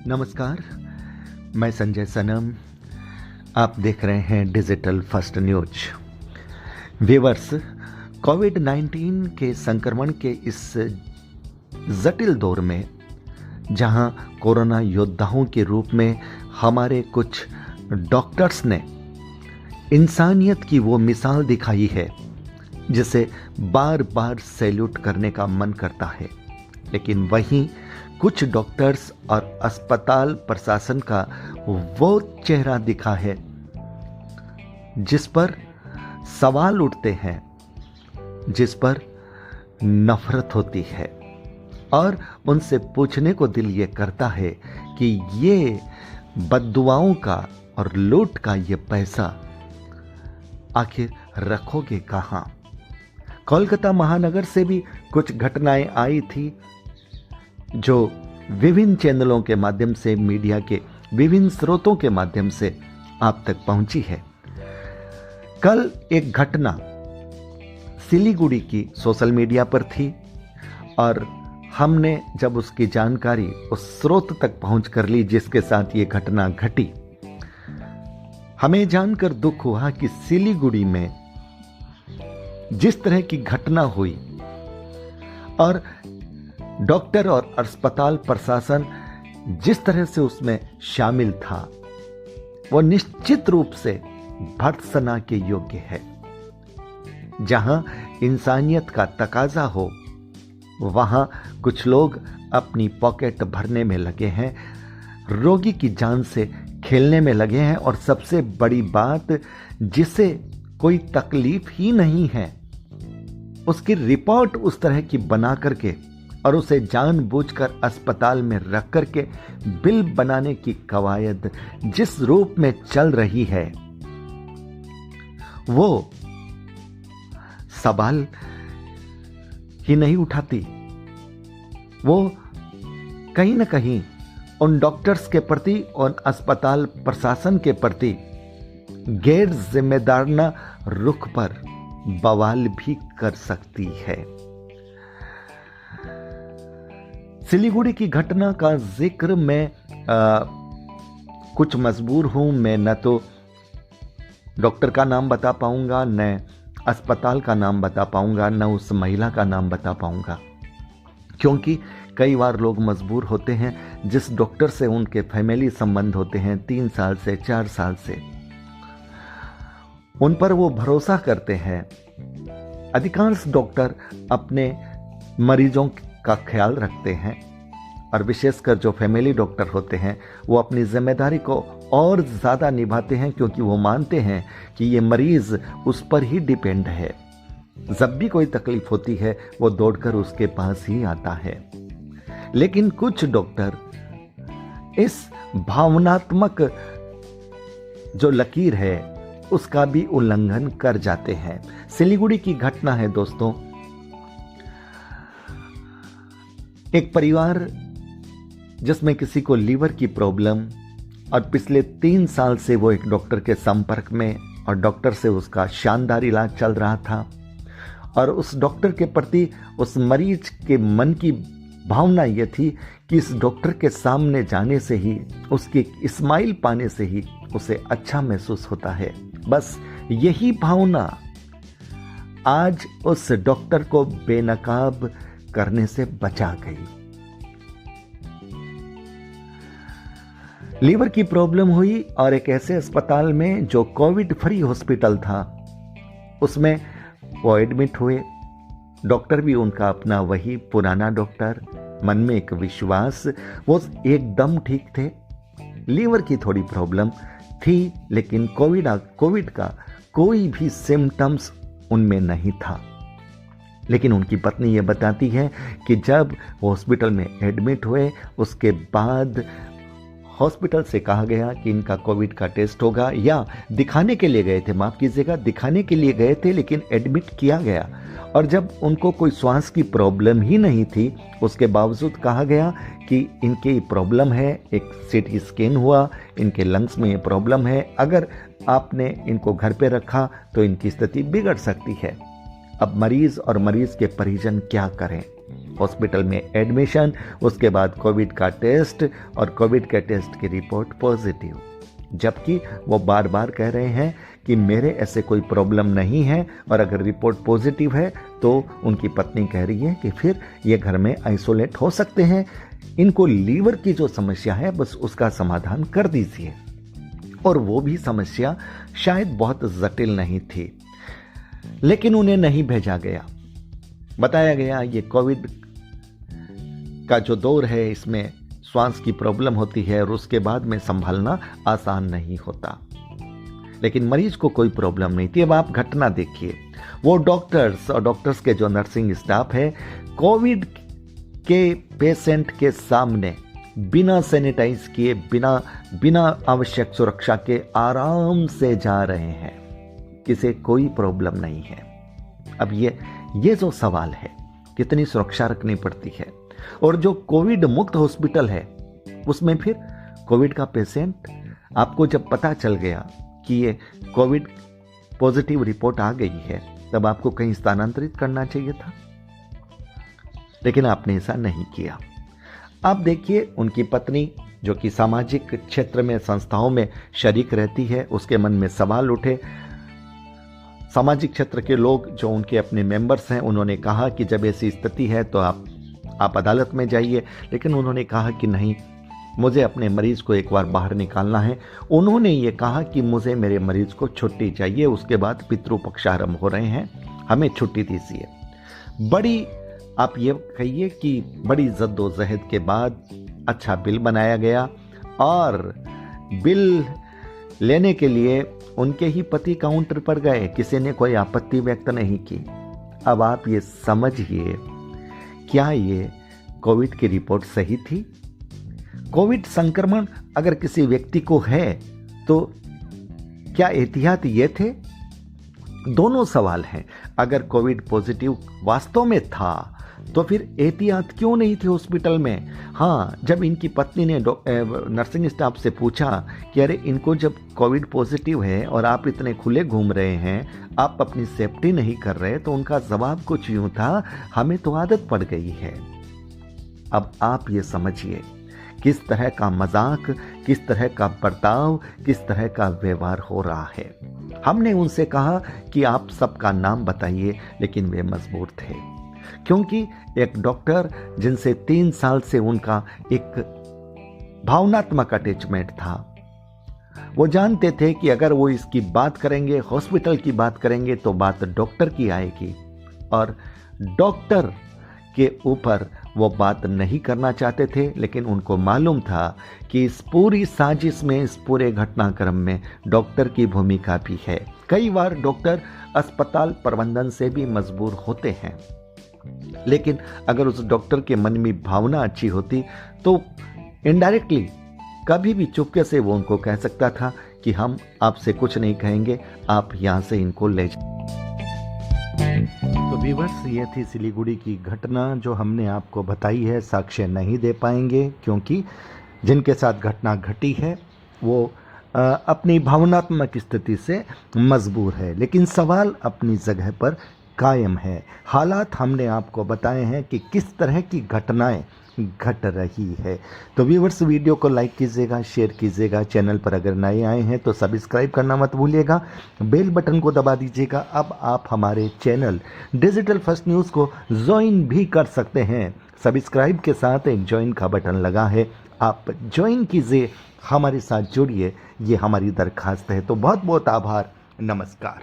नमस्कार, मैं संजय सनम। आप देख रहे हैं डिजिटल फर्स्ट न्यूज। व्यूअर्स, कोविड-19 के संक्रमण के इस जटिल दौर में जहां कोरोना योद्धाओं के रूप में हमारे कुछ डॉक्टर्स ने इंसानियत की वो मिसाल दिखाई है जिसे बार बार सैल्यूट करने का मन करता है, लेकिन वहीं कुछ डॉक्टर्स और अस्पताल प्रशासन का वो चेहरा दिखा है जिस पर सवाल उठते हैं, जिस पर नफरत होती है और उनसे पूछने को दिल ये करता है कि ये बद्दुआओं का और लूट का ये पैसा आखिर रखोगे कहां। कोलकाता महानगर से भी कुछ घटनाएं आई थी जो विभिन्न चैनलों के माध्यम से, मीडिया के विभिन्न स्रोतों के माध्यम से आप तक पहुंची है। कल एक घटना सिलीगुड़ी की सोशल मीडिया पर थी और हमने जब उसकी जानकारी उस स्रोत तक पहुंच कर ली जिसके साथ ये घटना घटी, हमें जानकर दुख हुआ कि सिलीगुड़ी में जिस तरह की घटना हुई और डॉक्टर और अस्पताल प्रशासन जिस तरह से उसमें शामिल था, वो निश्चित रूप से भर्त्सना के योग्य है। जहां इंसानियत का तकाजा हो, वहां कुछ लोग अपनी पॉकेट भरने में लगे हैं, रोगी की जान से खेलने में लगे हैं और सबसे बड़ी बात, जिसे कोई तकलीफ ही नहीं है उसकी रिपोर्ट उस तरह की बना करके और उसे जानबूझकर अस्पताल में रख करके बिल बनाने की कवायद जिस रूप में चल रही है, वो सवाल ही नहीं उठाती। वो कहीं ना कहीं उन डॉक्टर्स के प्रति और अस्पताल प्रशासन के प्रति गैर जिम्मेदाराना रुख पर बवाल भी कर सकती है। सिलीगुड़ी की घटना का जिक्र मैं कुछ मजबूर हूं। मैं न तो डॉक्टर का नाम बता पाऊंगा, न अस्पताल का नाम बता पाऊंगा, न उस महिला का नाम बता पाऊंगा, क्योंकि कई बार लोग मजबूर होते हैं। जिस डॉक्टर से उनके फैमिली संबंध होते हैं 3 साल से 4 साल से, उन पर वो भरोसा करते हैं। अधिकांश डॉक्टर अपने मरीजों का ख्याल रखते हैं और विशेषकर जो फैमिली डॉक्टर होते हैं वो अपनी जिम्मेदारी को और ज़्यादा निभाते हैं, क्योंकि वो मानते हैं कि ये मरीज उस पर ही डिपेंड है। जब भी कोई तकलीफ होती है वो दौड़कर उसके पास ही आता है। लेकिन कुछ डॉक्टर इस भावनात्मक जो लकीर है उसका भी उल्लंघन कर जाते हैं। सिलीगुड़ी की घटना है दोस्तों, एक परिवार जिसमें किसी को लीवर की प्रॉब्लम और पिछले 3 साल से वो एक डॉक्टर के संपर्क में और डॉक्टर से उसका शानदार इलाज चल रहा था और उस डॉक्टर के प्रति उस मरीज के मन की भावना ये थी कि इस डॉक्टर के सामने जाने से ही, उसकी स्माइल पाने से ही उसे अच्छा महसूस होता है। बस यही भावना आज उस डॉक्टर को बेनकाब करने से बचा गई। लीवर की प्रॉब्लम हुई और एक ऐसे अस्पताल में जो कोविड फ्री हॉस्पिटल था, उसमें वो एडमिट हुए। डॉक्टर भी उनका अपना वही पुराना डॉक्टर, मन में एक विश्वास, वो एकदम ठीक थे। लीवर की थोड़ी प्रॉब्लम थी लेकिन कोविड का कोई भी सिम्टम्स उनमें नहीं था। लेकिन उनकी पत्नी ये बताती है कि जब हॉस्पिटल में एडमिट हुए उसके बाद हॉस्पिटल से कहा गया कि इनका कोविड का टेस्ट होगा, या दिखाने के लिए गए थे, माफ कीजिएगा, दिखाने के लिए गए थे लेकिन एडमिट किया गया। और जब उनको कोई श्वास की प्रॉब्लम ही नहीं थी, उसके बावजूद कहा गया कि इनकी प्रॉब्लम है, एक सीटी स्कैन हुआ, इनके लंग्स में ये प्रॉब्लम है, अगर आपने इनको घर पे रखा तो इनकी स्थिति बिगड़ सकती है। अब मरीज और मरीज के परिजन क्या करें? हॉस्पिटल में एडमिशन, उसके बाद कोविड का टेस्ट और कोविड के टेस्ट की रिपोर्ट पॉजिटिव, जबकि वो बार बार कह रहे हैं कि मेरे ऐसे कोई प्रॉब्लम नहीं है। और अगर रिपोर्ट पॉजिटिव है तो उनकी पत्नी कह रही है कि फिर ये घर में आइसोलेट हो सकते हैं, इनको लीवर की जो समस्या है बस उसका समाधान कर दीजिए। और वो भी समस्या शायद बहुत जटिल नहीं थी, लेकिन उन्हें नहीं भेजा गया। बताया गया ये कोविड का जो दौर है इसमें श्वास की प्रॉब्लम होती है और उसके बाद में संभालना आसान नहीं होता, लेकिन मरीज को कोई प्रॉब्लम नहीं थी। अब आप घटना देखिए, वो डॉक्टर्स और डॉक्टर्स के जो नर्सिंग स्टाफ है कोविड के पेशेंट के सामने बिना सैनिटाइज किए, बिना आवश्यक सुरक्षा के आराम से जा रहे हैं, किसे कोई प्रॉब्लम नहीं है। अब ये जो सवाल है, कितनी सुरक्षा रखनी पड़ती है। और जो कोविड मुक्त हॉस्पिटल है उसमें फिर कोविड का पेशेंट, आपको जब पता चल गया कि ये कोविड पॉजिटिव रिपोर्ट आ गई है, तब आपको कहीं स्थानांतरित करना चाहिए था, लेकिन आपने ऐसा नहीं किया। आप देखिए, उनकी पत्नी जो कि सामाजिक क्षेत्र में संस्थाओं में शरीक रहती है, उसके मन में सवाल उठे। सामाजिक क्षेत्र के लोग जो उनके अपने मेंबर्स हैं, उन्होंने कहा कि जब ऐसी स्थिति है तो आप अदालत में जाइए, लेकिन उन्होंने कहा कि नहीं, मुझे अपने मरीज को एक बार बाहर निकालना है। उन्होंने ये कहा कि मुझे मेरे मरीज को छुट्टी चाहिए, उसके बाद पितृपक्ष आरंभ हो रहे हैं, हमें छुट्टी दीजिए। बड़ी, आप ये कहिए कि बड़ी जद्दोजहद के बाद अच्छा बिल बनाया गया और बिल लेने के लिए उनके ही पति काउंटर पर गए, किसी ने कोई आपत्ति व्यक्त नहीं की। अब आप ये समझिए, क्या ये कोविड की रिपोर्ट सही थी? कोविड संक्रमण अगर किसी व्यक्ति को है तो क्या एहतियात ये थे? दोनों सवाल हैं। अगर कोविड पॉजिटिव वास्तव में था तो फिर एहतियात क्यों नहीं थे हॉस्पिटल में? हाँ, जब इनकी पत्नी ने नर्सिंग स्टाफ से पूछा कि अरे इनको जब कोविड पॉजिटिव है और आप इतने खुले घूम रहे हैं, आप अपनी सेफ्टी नहीं कर रहे, तो उनका जवाब कुछ यूं था, हमें तो आदत पड़ गई है। अब आप ये समझिए किस तरह का मजाक, किस तरह का बर्ताव, किस तरह का व्यवहार हो रहा है। हमने उनसे कहा कि आप सबका नाम बताइए, लेकिन वे मजबूर थे, क्योंकि एक डॉक्टर जिनसे 3 साल से उनका एक भावनात्मक अटैचमेंट था, वो जानते थे कि अगर वो इसकी बात करेंगे, हॉस्पिटल की बात करेंगे, तो बात डॉक्टर की आएगी, और डॉक्टर के ऊपर वो बात नहीं करना चाहते थे। लेकिन उनको मालूम था कि इस पूरी साजिश में, इस पूरे घटनाक्रम में डॉक्टर की भूमिका भी है। कई बार डॉक्टर अस्पताल प्रबंधन से भी मजबूर होते हैं, लेकिन अगर उस डॉक्टर के मन में भावना अच्छी होती तो इनडायरेक्टली कभी भी चुपके से वो उनको कह सकता था कि हम आपसे कुछ नहीं कहेंगे, आप यहाँ से इनको ले जाए। तो व्यूअर्स, ये थी सिलीगुड़ी की घटना जो हमने आपको बताई है। साक्ष्य नहीं दे पाएंगे क्योंकि जिनके साथ घटना घटी है वो अपनी भावनात्मक स्थिति से मजबूर है, लेकिन सवाल अपनी जगह पर कायम है। हालात हमने आपको बताए हैं कि किस तरह की घटनाएं घट रही है। तो व्यूअर्स, वीडियो को लाइक कीजिएगा, शेयर कीजिएगा। चैनल पर अगर नए आए हैं तो सब्सक्राइब करना मत भूलिएगा, बेल बटन को दबा दीजिएगा। अब आप हमारे चैनल डिजिटल फर्स्ट न्यूज़ को ज्वाइन भी कर सकते हैं। सब्सक्राइब के साथ एक ज्वाइन का बटन लगा है, आप ज्वाइन कीजिए, हमारे साथ जुड़िए, ये हमारी दरखास्त है। तो बहुत बहुत आभार, नमस्कार।